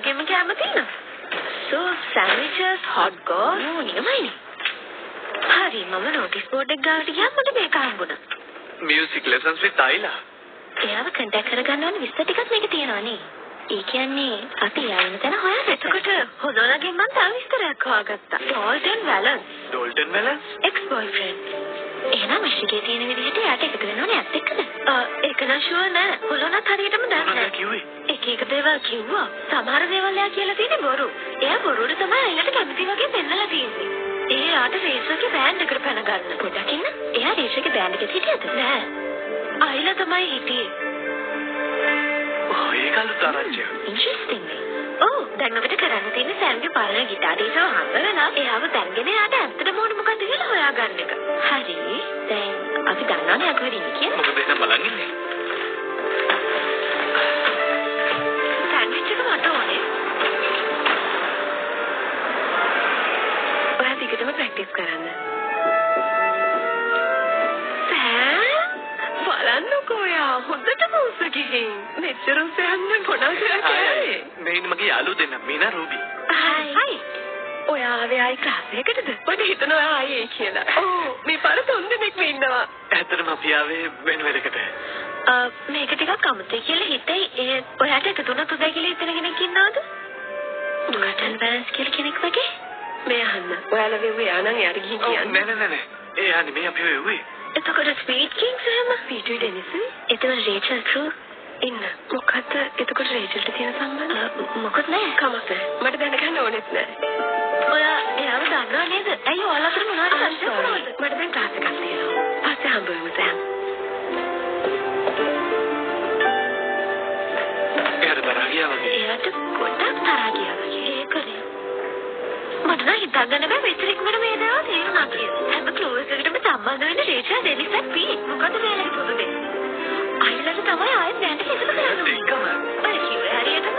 වගේම කැම තියෙනවා. So sandwiches, hot goss, නියමයි. හරි මම notice board එක ගාවට ගියාම මට මේක හම්බුණා. Music lessons with Ayla. එයාව contact කරගන්න ඕනේ විස්තර ටිකක් මේක තියෙනවා නේ. ඒ කියන්නේ අපි ආයෙත් තන හොයන්න. එතකොට හොදෝලගෙන් මම තව විස්තරයක් හොයාගත්තා. Dalton Valance. Dalton Valance? Ex-boyfriend. එහෙනම් මිෂිගේ තියෙන විදිහට යාට එකතු වෙන්න ඕනේ ඇත්ත එක්කද? ඒක නම් ෂුවර් නෑ. හොලොනත් හරියටම දන්නේ නෑ. එක දේවල් කිව්වා. සමහර දේවල් එයා කියලා තියෙන්නේ බොරු. එයා බොරුවට තමයි අයිලට කැමති වගේ පෙන්නලා තියෙන්නේ. එයාට රේෂර්ගේ බෑන්ඩ් එකට පැන ගන්න. පොඩ්ඩක් ඉන්න. එයා රේෂර්ගේ බෑන්ඩ් එකේ හිටියද? නෑ. අයිලා තමයි හිටියේ. ඒක අලුතරච්චිය. ඉන්ට්‍රෙස්ටිං. දැන් අපිට කරන්න තියෙන්නේ සෑම්ගේ පරණ ගිටාර් එක හම්බවෙලා එයාව දැන්ගෙන යාට ඇත්තටම ඕනේ මොකද කියලා හොයාගන්න එක. හරි. දැන් අපි දන්නවනේ අකුරු ඉන්නේ කියලා. මොකද එහෙනම් බලන් ඉන්නේ. සෑන්ඩ්විච් එක මට ඕනේ. ඔයා ටිකටම ප්‍රැක්ටිස් කරන්න. බලන්නකෝ යා හොඳටම උස ගිහින් මෙච්චර උස යන්නේ මොනවද කියන්නේ මේ මගේ යාළුවෝ දෙන්න මීනා රූබි හයි ඔයා ආවේ ආයි ක්ලාස් එකකටද මට හිතෙනවා ඔයා ආයේ කියලා මේ පාර තුන් දෙනෙක් ඉන්නවා ඇත්තටම අපි ආවේ වෙන වෙලකට මේක ටිකක් අමුතුයි කියලා හිතයි ඒ ඔයාට එක තුනක් උදේ කියලා හිතන කෙනෙක් ඉන්නවද Dalton Valance කියලා කෙනෙක් වගේ මේ අහන්න ඔයාලා වෙව්වේ ආනන් යාට ගිහින් කියන්නේ නෑ ඒ යන්නේ මේ අපි වෙව්වේ එතකොට ස්පීඩ් කිංස් එහෙම ස්පීඩ් ඩෙනිස් එතකොට රේචල් ට්‍රූ ඉන්න මොකද එතකොට රේචල්ට තියෙන සම්බන්ධය මොකද නෑ කමක් මට දැනගන්න ඕනෙත් නෑ ඔයා එයාව දන්නව නේද ඇයි ඔයාලා අතර මොනවද ප්‍රශ්න මට දැන් ක්ලාස් එකක් තියෙනවා පස්සේ හම්බෙමු සෑම් එයාට තරහ ගියා වගේ එයාට පොඩ්ඩක් තරහ ගියා වගේ ඒකනේ මට නම් හිතාගන්න බෑ මෙච්චර ඉක්මනට මේ දේවල් තේරුණා කියලා. හැම ක්ලෝස් එකකටම සම්බන්ධ වෙන රේචල් ඩෙනිස් and පී මොකද මෙයාලගේ පොදුනේ? අයිලට තමයි ආයෙත් බෑන්ඩ් එක එකතු කරන්න ඕනේ. ඒකම. ඔය කිව්වේ හරියටම.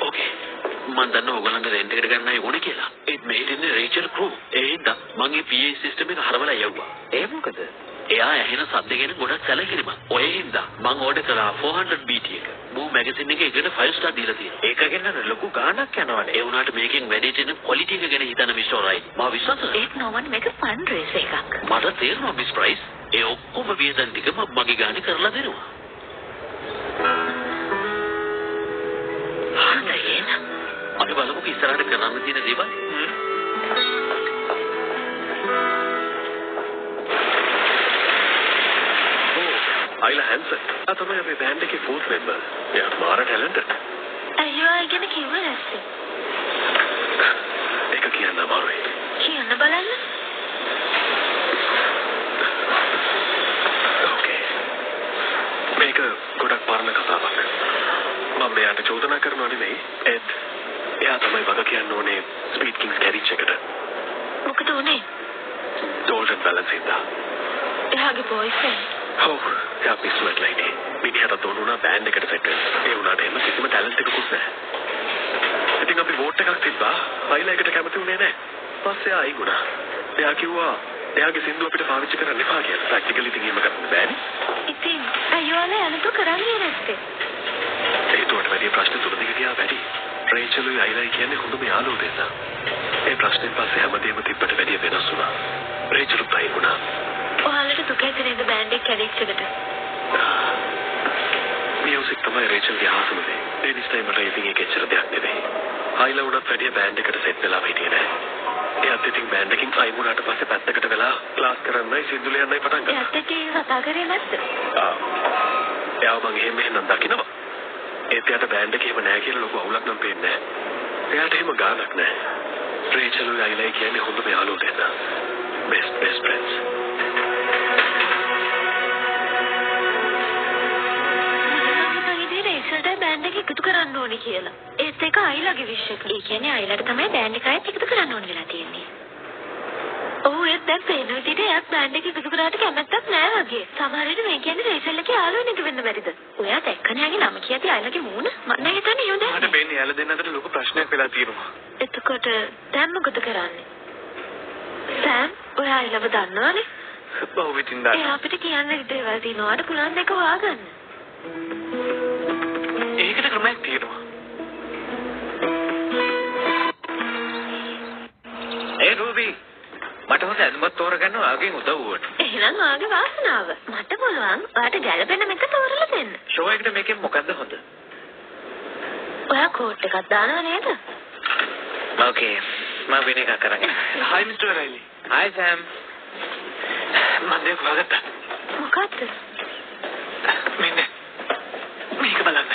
ඕකේ. මම දන්නවා ඔයගොල්ලන්ට රෙන්ට් එකට ගන්නයි ඕනේ කියලා. ඒත් මේ ඉන්නේ රේචල් ක්‍රූ. ඒ හින්දා මගේ PA සිස්ටම් එක හරවලා යවුවා. ඒ මොකද? එයා ඇහෙන සද්ද ගැන ගොඩක් සැලකිලිමත්. ඔය හින්දා මම ඕඩර් කළා 400 BT එක. මූ මැගසින් එකේ එකට 5 star දීලා තියෙනවා. ඒක ගැන ලොකු ගාණක් යනවානේ. ඒ වුණාට මේකෙන් වැඩි දෙන ක්වොලිටි එක ගැන හිතන මිස් රයිට්. මම විශ්වාස කරනවා. ඒත් නෝමන් මේක ෆන් රේස් එකක්. මට තේරෙනවා මිස් ප්‍රයිස්. ඒ ඔක්කොම වියදම් ටික මම මගේ ගානේ කරලා දෙනවා. හරියන. අපි බලමුකෝ ඉස්සරහට කරන්න තියෙන දේවල්. Ayla Hansen. තමයි අපේ බෑන්ඩ් එකේ 4th member. එයා මාර ටැලන්ටඩ්. අයියෝ අයගෙන කිව්ව නැස්සේ. ඒක කියන්න අමාරුයි. කියන්න බලන්න. ඕකේ. මේක ගොඩක් පරණ කතාවක්. මම මෙයාට චෝදනා කරනවා නෙමෙයි. ඒත් එයා තමයි වග කියන්න ඕනේ ස්පීඩ් කිංස් කැරිච් එකට. මොකද උනේ? Dalton Valance ඉඳලා. එයාගේ බොයිෆ්‍රෙන්ඩ්. ඔව්. එයා පිස්සුවට ලයිනේ. මිනිහට තෝරුණා බෑන්ඩ් එකට සෙට් වෙන්න. ඒ වුණාට එහෙම කිසිම ටැලන්ට් එකකුත් නැහැ. ඉතින් අපි වෝට් එකක් තිබ්බා. අයිලා එකට කැමති වුණේ නැහැ. පස්සේ ආයි ගුණා. එයා කිව්වා එයාගේ සින්දුව අපිට පාවිච්චි කරන්න එපා කියලා. ප්‍රැක්ටිකලි ඉතින් එහෙම කරන්න බෑනේ. ඉතින් අයියෝලා යනතු කරන්නේ නැත්තේ. ඒකට වැඩි ප්‍රශ්න තුන දෙක ගියා වැඩි. රේචලුයි අයිලයි කියන්නේ හොඳම යාළුවෝ දෙන්නා. ඒ ප්‍රශ්නෙන් පස්සේ හැමදේම තිබ්බට වැඩිය වෙනස් වුණා. රේචලුත් අයි වුණා. ඔයාලට දුක හිතෙන්නේ බෑන්ඩ් එක කැඩිච්ච එකට. මියුසික් තමයි රේචල්ගේ ආසම දේ. ඒ නිසා මට ඉතින් ඒක එච්චර දෙයක් නෙවෙයි. අයිලා උනත් වැඩිය බෑන්ඩ් එකට සෙට් වෙලා හිටියේ නෑ. එයාත් ඉතින් බෑන්ඩ් එකකින් අයි වුණාට පස්සේ පැත්තකට වෙලා ක්ලාස් කරන්නයි සින්දු ලියන්නයි පටන් ගත්තා. එයාත් එක්ක කතා කරේ නැද්ද? එයාව මං එහෙම දකිනවා. ඒත් එයාට බෑන්ඩ් එකේ එහෙම නෑ කියලා ලොකු අවුලක් නම් පේන්නේ නෑ. එයාට එහෙම ගානක් නෑ. රේචල්ුයි අයිලයි කියන්නේ හොඳම යාළුවෝ දෙන්නා. best friends. බෑන්ඩ් එක එකතු කරන්න ඕනේ කියලා. ඒත් ඒක අයිලාගේ විශ් එක. ඒ කියන්නේ අයිලාට තමයි බෑන්ඩ් එක ආයෙත් එකතු කරන්න ඕනේ වෙලා තියෙන්නේ. ඔව් ඒත් දැන් පේන විදිහට එයාත් බෑන්ඩ් එක එකතු කරාට කැමැත්තක් නෑ වගේ. සමහර විට මේ කියන්නේ රේචල් එකේ යාළුවෙක් වෙන්න බැරිද? ඔයා දැක්කනේ යාගේ නම කියති අයිලාගේ මූණ. මම නෑ හිතන්නේ එහෙම දැක්කේ. මට වෙන්නේ යාළ දෙන්න අතර ලොකු ප්‍රශ්නයක් වෙලා තියෙනවා. එතකොට දැන් මොකද කරන්නේ? සෑම් ඔයා අයිලව දන්නවනේ? බහුව විතින් දාන්න. ඒ අපිට කියන්න දේවල් තියෙනවාට පුළුවන් දෙක හොයාගන්න. ඒකට ක්‍රමයක් තියෙනවා. ඒ රූබි මට හොඳ ඇඳුමක් තෝරගන්න ඔයාගෙන් උදව් වුණා. එහෙනම් ඔයාගේ වාසනාව. මට පුළුවන් ඔයාට ගැළපෙන මේක තෝරලා දෙන්න. ෂෝ එකට මේකෙන් මොකද්ද හොඳ? ඔයා කෝට් එකක් දානවා නේද? ඕකේ. මම වෙන එකක් කරන්නේ. හයි මිස්ටර් රයිලි. හයි සෑම්. මම දෙයක් හොයාගත්තා. මොකක්ද? මෙන්න මේක බලන්න.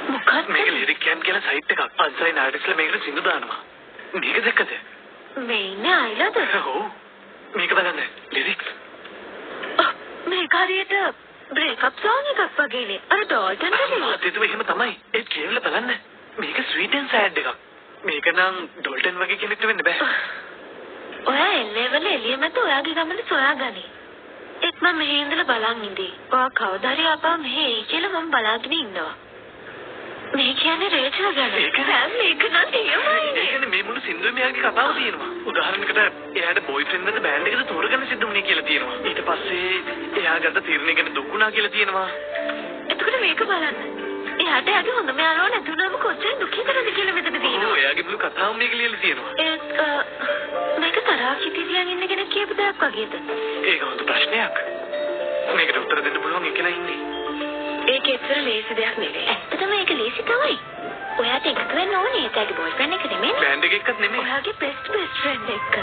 මොකක්ද? මේක ලිරික් කියන් කියලා සයිට් එකක්. අන්සයින් ආටිස්ලා මේකට සින්දු දානවා. මේක දැක්කද? මේ ඉන්නේ අයලද? ඔව්. මේක බලන්න. ලිරික්ස්. මේක හරියට බ්‍රේක්අප් සෝන් එකක් වගේනේ. අර ඩෝල්ටන් දෙන්නේ. ඒක එහෙම තමයි. ඒක කියලා බලන්න. මේක ස්වීට් ඇන්ඩ් සෑඩ් එකක්. මේක නම් ඩෝල්ටන් වගේ කෙනෙක්ට වෙන්න බෑ. ඔයා එල්ලේවල එළිය මත ඔයාගේ ගමන සොයාගනි. ඒත් මම මෙහි ඉඳලා බලන් ඉඳී. ඔයා කවදා හරි ආපහු මෙහි එයි කියලා මම බලාගෙන ඉන්නවා. මේ කියන්නේ රේචල් ගැන. මේක මේක නම් එහෙමයි. ඒ කියන්නේ මේ මුළු සින්දුවේ මෙයාගේ කතාව තියෙනවා. උදාහරණයකට එයාට බොයිෆ්‍රෙන්ඩ් නැද බෑන්ඩ් එකට තෝරගන්න සිද්ධ වුණේ කියලා තියෙනවා. ඊට පස්සේ එයා ගත්ත තීරණය ගැන දුක් වුණා කියලා තියෙනවා. එතකොට මේක බලන්න. එයාට යාගේ හොඳම යාළුවා නැතුණාම කොච්චර දුකින්දද කියලා මෙතන තියෙනවා. ඔව් එයාගේ මුළු කතාවම මේක ලියලා තියෙනවා. මේක තරහා හිතිරියන් ඉන්න කෙනෙක් කියපු දෙයක් වගේද? ඒක හොඳ ප්‍රශ්නයක්. මේකට උත්තර දෙන්න පුළුවන් එකලා ඉන්නේ. ඒක ඇත්තට ලේසි දෙයක් නෙවෙයි. ඇත්තටම මේක ලේසි තමයි. ඔයාට එකතු වෙන්න ඕනේ ඒකගේ බොයිෆ්‍රෙන්ඩ් එක නෙමෙයි. බෑන්ඩ් එක එක්කත් නෙමෙයි. ඔයාගේ බෙස්ට් ෆ්‍රෙන්ඩ් එක්ක.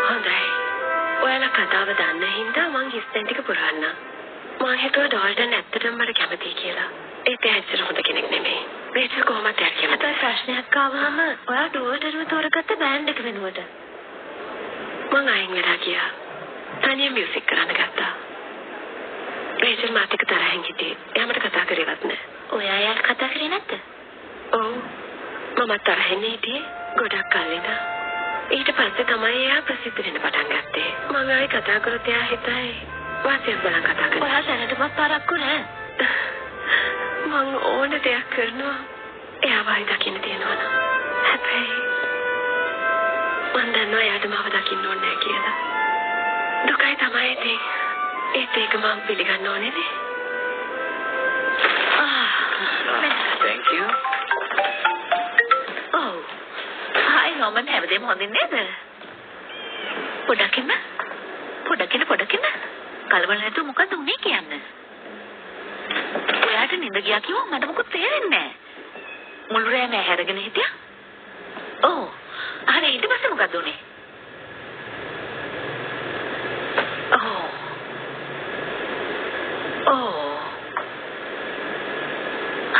හොඳයි. ඔයාලා කතාව දන්න හින්දා මං හිස්තෙන් ටික පුරවන්න. මං හිතුවා ඩෝල්ටන් ඇත්තටම මට කැමතියි කියලා. ඒක ඇත්තට හොඳ කෙනෙක් නෙමෙයි. රේචල් කොහොමද කියලා. අතට ප්‍රශ්නයක් ආවම ඔයා ඩෝල්ටන්ව තෝරගත්ත බෑන්ඩ් එක වෙනුවට මං අයින් වෙලා ගියා. තනියම මියුසික් කරන්න ගත්තා. රේචල් මාත් එක්ක තරහින් හිටියේ. එයා මට කතා කරේවත් නැහැ. ඔයා එයාට කතා කරේ නැද්ද? ඔව්. මම තරහින් හිටියේ ගොඩක් කල් ඉඳන්. ඊට පස්සේ තමයි එයා ප්‍රසිද්ධ වෙන්න පටන් ගත්තේ. මම ආයි කතා කරත් එයා හිතයි වාසියක් බලන් කතා කරනවා. ඔයා දැනටමත් පරක්කු නෑ. මං ඕන දෙයක් කරනවා. එයා වයි දකින්න තියනවා නම්. හැබැයි මං දන්නවා එයාට මාව දකින්න ඕනේ නැහැ කියලා. දුකයි තමයි ඉතින්. ඒත් ඒක මම පිළිගන්න ඕනේ නේ. Thank you. ඔව්. හායි නොමන් හැමදේම හොඳින් නේද? පොඩකින් කලබල නැතුව මොකද උනේ කියන්නේ? ඔයාට නිඳ ගියා කිව්වම මට මොකද තේරෙන්නේ නැහැ. මුළු රෑම හැරගෙන හිටියා. ඔව්. හරි ඊට පස්සේ මොකද උනේ?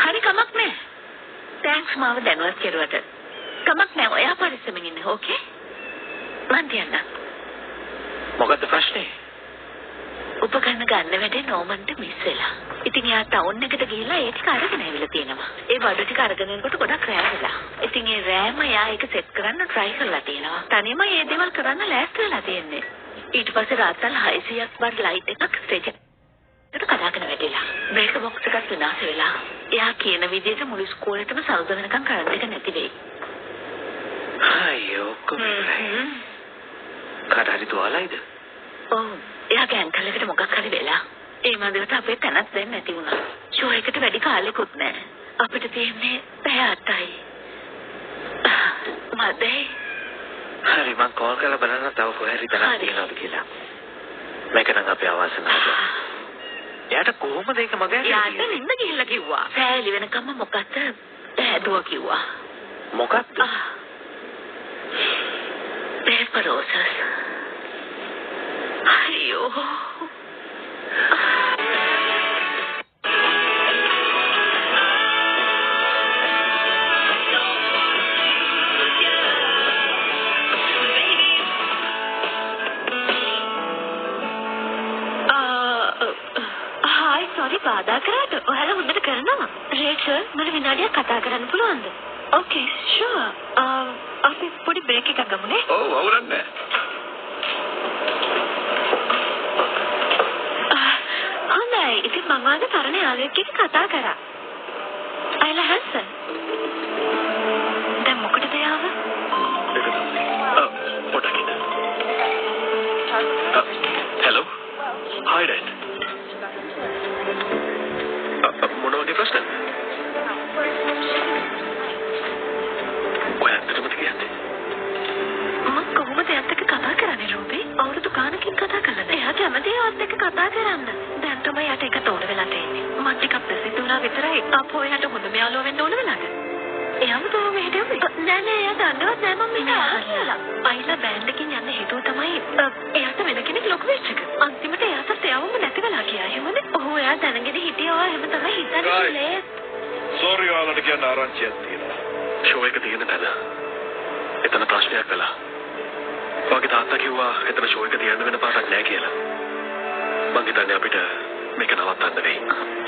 හරි කමක් නෑ. තෑන්ක්ස් මාව දැනුවත් කෙරුවට. කමක් නෑ ඔයා පරිස්සමින් ඉන්න ඕකේ? මන් තියන්න. මොකද්ද ප්‍රශ්නේ? උපකරණ ගන්න වැඩේ නෝමන්ට මිස් වෙලා. ඉතින් එයා ටවුන් එකට ගිහිල්ලා ඒ ටික අරගෙන ඇවිල්ලා තියෙනවා. ඒ බඩු ටික අරගෙන එනකොට ගොඩක් රෑ වෙලා. ඉතින් ඒ රෑම එයා ඒක සෙට් කරන්න try කරලා තියෙනවා. තනියම මේ දේවල් කරන්න ලෑස්ති වෙලා තියෙන්නේ. ඊට පස්සේ රාත්‍රල් 600ක් වත් ලයිට් එකක් ස්ටේජ් එකට කඩාගෙන වැටිලා. බ්‍රේක් බොක්ස් එකක් විනාශ වෙලා. එයා කියන විදිහට මුළු ස්කෝලේටම සල්ද වෙනකන් කරන්ට් එක නැති වෙයි. අයියෝ කොහේ? කාටරි තුවාලයිද? ඔව්. එයාගේ ඇන්කල් එකට මොකක් හරි වෙලා. ඒ මන්දිරට අපේ තැනක් දෙන්න නැති වුණා. ෂෝ එකට වැඩි කාලෙකුත් නැහැ. අපිට තියෙන්නේ පැය 8යි. මදේ. හරි මං කෝල් කරලා බලන්න තව කොහේ හරි තැනක් තියෙනවද කියලා. මේක නම් අපේ අවසනාව. එයාට කොහොමද ඒක මගේ යාට නින්ද ගිහිල්ලා කිව්වා. සෑලි වෙනකම්ම මොකක්ද ඇදුවා කිව්වා. මොකක්ද? පෙපරෝසස්. අයියෝ. sorry බාධා කරාට ඔයාලා හොඳට කරනවා. රේචල් මට විනාඩියක් කතා කරන්න පුළුවන්ද? Okay, sure. අපි පොඩි බ්‍රේක් එකක් ගමුනේ. ඔව් අවුලක් නැහැ. හොඳයි. ඉතින් මම ආද තරණ යාළුවෙක් එක්ක කතා කරා. අයලා හැන්සන්. hello. Hi, Dad. මොන වගේ ප්‍රශ්නද? ඔය ඇත්තටම කියන්නේ? මම කොහොමද එයාත් එක්ක කතා කරන්නේ රූපේ? අවුරුදු ගානකින් කතා කළාද? එයා කැමති එයාත් එක්ක කතා කරන්න. දැන් තමයි යට එක තෝර වෙලා තියෙන්නේ. මම ටිකක් ප්‍රසිද්ධ වුණා විතරයි. අපෝ එයාට හොඳම යාළුවා වෙන්න ඕන වෙලාද? එයාම තමයි මෙහෙට එන්නේ. නෑ නෑ එයා දන්නවත් නෑ මම මෙහෙට ආවා කියලා. අයිලා බෑන්ඩ් එකකින් යන්න හිතුව තමයි එයාට වෙන කෙනෙක් ලොකු වෙච්ච එක. අන්තිමට එයාට එයාවම නැති වෙලා ගියා. එහෙමද? ඔහු එයා දැනගෙන හිටියා එහෙම තමයි හිතන්නේ. සෝරි ඔයාලට කියන්න ආරංචියක් තියෙනවා. ෂෝ එක තියෙන තැන. එතන ප්‍රශ්නයක් කළා. ඔයාගේ තාත්තා කිව්වා එතන ෂෝ එක තියන්න වෙන පාටක් නෑ කියලා. මං හිතන්නේ අපිට මේක නවත්තන්න වෙයි.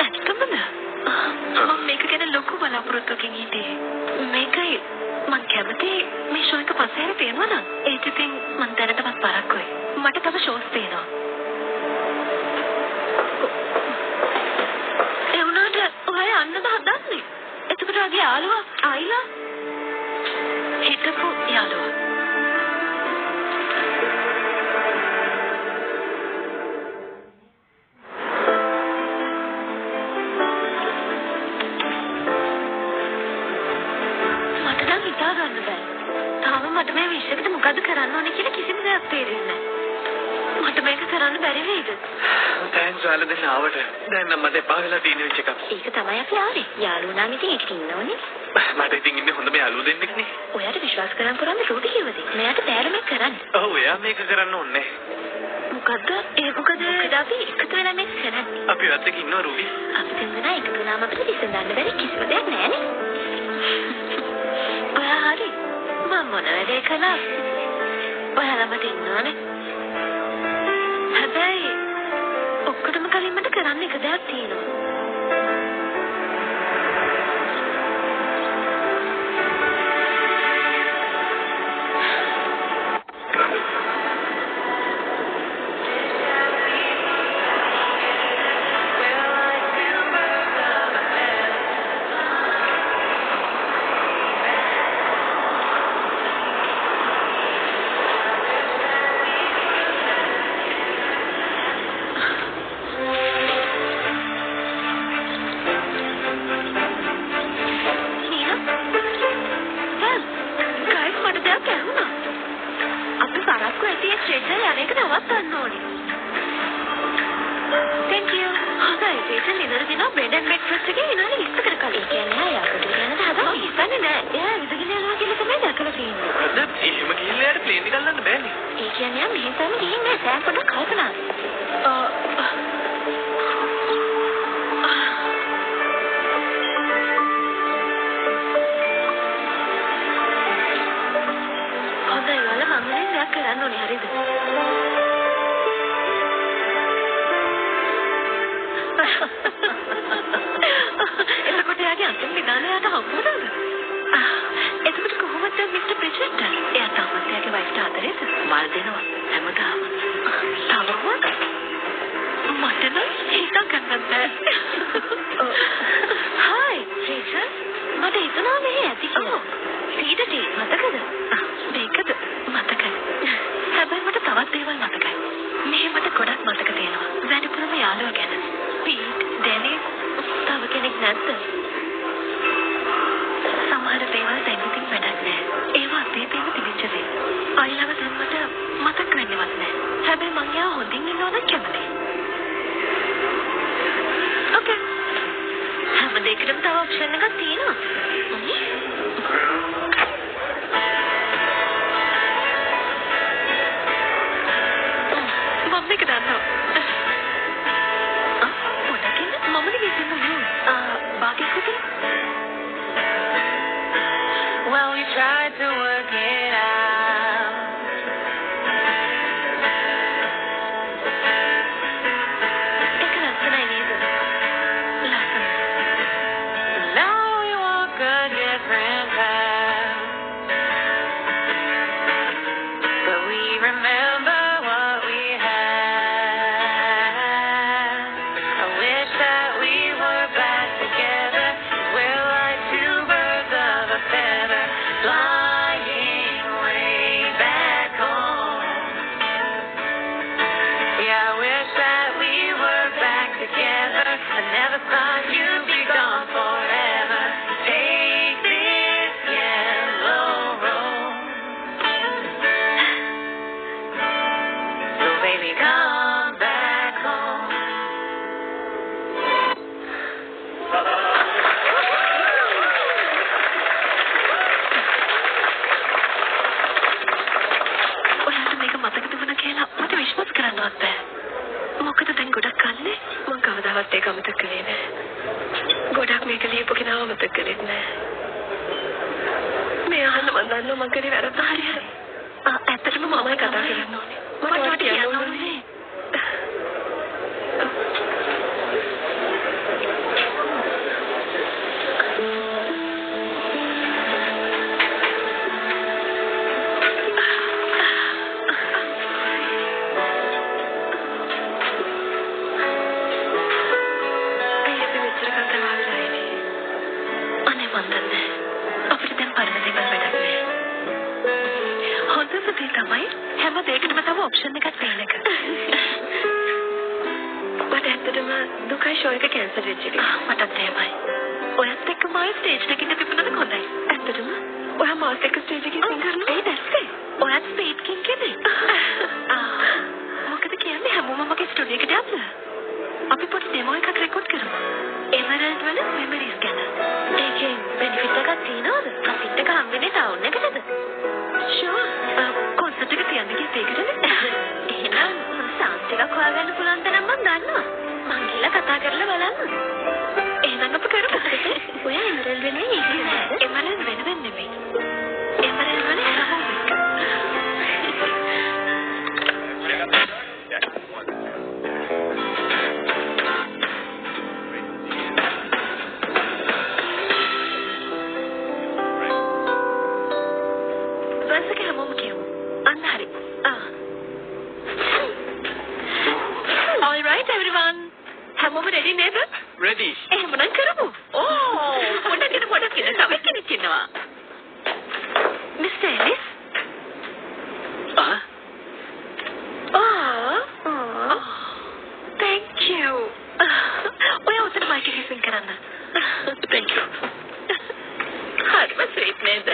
ඇත්තමද? මම මේක ගැන ලොකු බලාපොරොත්තුකින් හිටියේ. මේකයි මං කැමති මේ ෂෝ එක පස්සේ හරි තියෙනවා නම් ඒක ඉතින් මං දැනටමත් පරක්කුයි. මට තව ෂෝස් තියෙනවා. ඒ වුණාට ඔයා යන්නද හදන්නේ? එතකොට ආගේ යාළුවා ආයිලා හිටපු යාළුවා මට මේ විශ්වයකට මොකද කරන්න ඕනේ කියලා කිසිම දෙයක් තේරෙන්නේ නැහැ. මට මේක කරන්න බැරි වෙයිද? තෑන්ක්ස් ඔයාලා දෙන්න ආවට. දැන් නම් මට එපා වෙලා තියෙන විච් එකක්. ඒක තමයි අපි ආවේ. යාළුවෝ නම් ඉතින් ඒකට ඉන්න ඕනේ. මට ඉතින් ඉන්නේ හොඳම යාළුවෝ දෙන්නෙක් නේ. ඔයාට විශ්වාස කරන් කරන්නේ රූටි කිව්වද? මෙයාට බෑර මේක කරන්න. ඔව් එයා මේක කරන්න ඕනේ. මොකද්ද? මොකද අපි එකතු වෙලා මේක කරන්නේ. අපි ඔයත් එක්ක ඉන්නවා රූටි. අපි දෙන්නා එකතු වෙලාම අපිට විසඳන්න බැරි කිසිම දෙයක් නෑනේ. ඔයා හරි. මම මොන වැඩේ කළා? ඔයාලම ඉන්නවනේ. හැබැයි ඔක්කොටම කලින් මට කරන්න එක දෙයක් තියෙනවා. Now you walk a different I never thought you'd be gone forever. Take this yellow rose. So baby, come back home. ඔයාලට මේක මතක තිබුණා කියලා මට විශ්වාස කරන්නවත් බෑ. මොකද දැන් ගොඩක් කල්ලේ මම කවදාවත් ඒක අමතක කළේ නෑ. ගොඩක් මේක ලියපු කෙනාව අමතක කළේ නෑ. මේ අහන්න මම දන්නවා මං කරේ වැරද්ද හරියට. ඇත්තටම මමයි කතා කරන්න ඕනේ. මට කියන්න ඕනේ. ऑप्शन का තියෙන එක. මට ඇත්තටම දුකයි ෂෝ එක කැන්සල් වෙච්ච එක. මටත් එහෙමයි. ඔයත් එක්ක මම ස්ටේජ් එකේ ඉන්න තිබුණාද හොඳයි. ඇත්තටම ඔයා මාත් එක්ක ස්ටේජ් එකේ සිං කරනවා. ඒ දැස්සේ. ඔයත් ස්පීඩ් කින් කෙනෙක්. මොකද කියන්නේ හැමෝම මගේ ස්ටුඩියෝ එකට යන්න. අපි පොඩි ඩෙමෝ එකක් රෙකෝඩ් කරමු. එමරල්ඩ් වල මෙමරිස් ගැන. ඒකේ බෙනිෆිට් එකක් තියෙනවද? ප්‍රොෆිට් එක හම්බෙන්නේ ටවුන් එකටද? ෂුවර්. කොන්සර්ට් එක තියන්න ගියත් ඒකටනේ. එහෙනම් සාන්ත් එකක් හොයාගන්න පුළුවන් තරම් මම දන්නවා. මං ගිහලා කතා කරලා බලන්න. එහෙනම් අපි කරමු. ඔයා එමරල්ඩ් වෙනුවෙන් ඉන්නේ නේද? එමරල්ඩ් වෙනුවෙන් නෙමෙයි. එමරල්ඩ් වල හැමෝම එක. Ready. එහෙමනම් කරමු. පොඩක් ඉන්න තව කෙනෙක් ඉන්නවා. Mr. Ellis. Thank you. ඔයා උතන මයික් එකේ සිං කරන්න. Thank you. හරිම ස්වීට් නේද?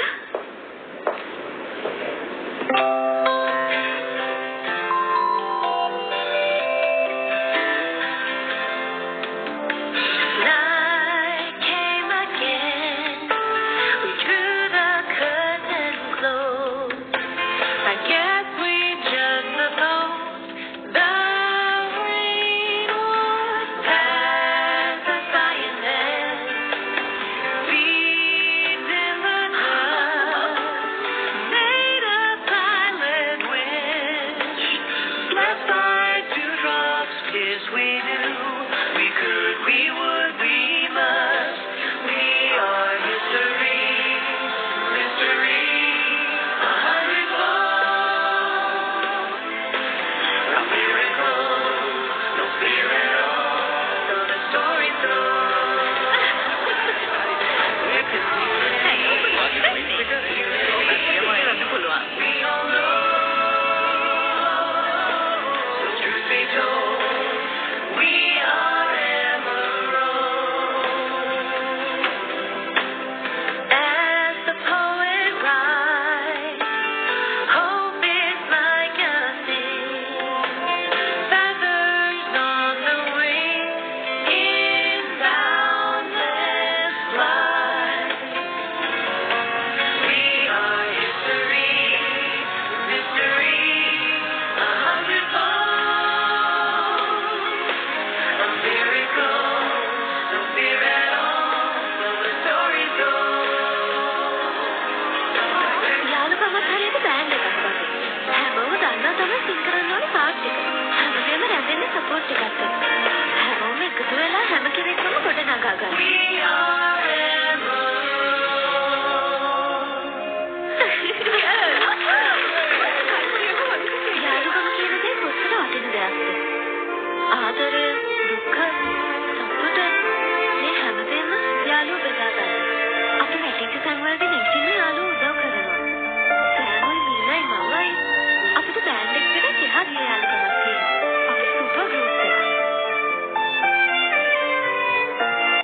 ආදරය දුක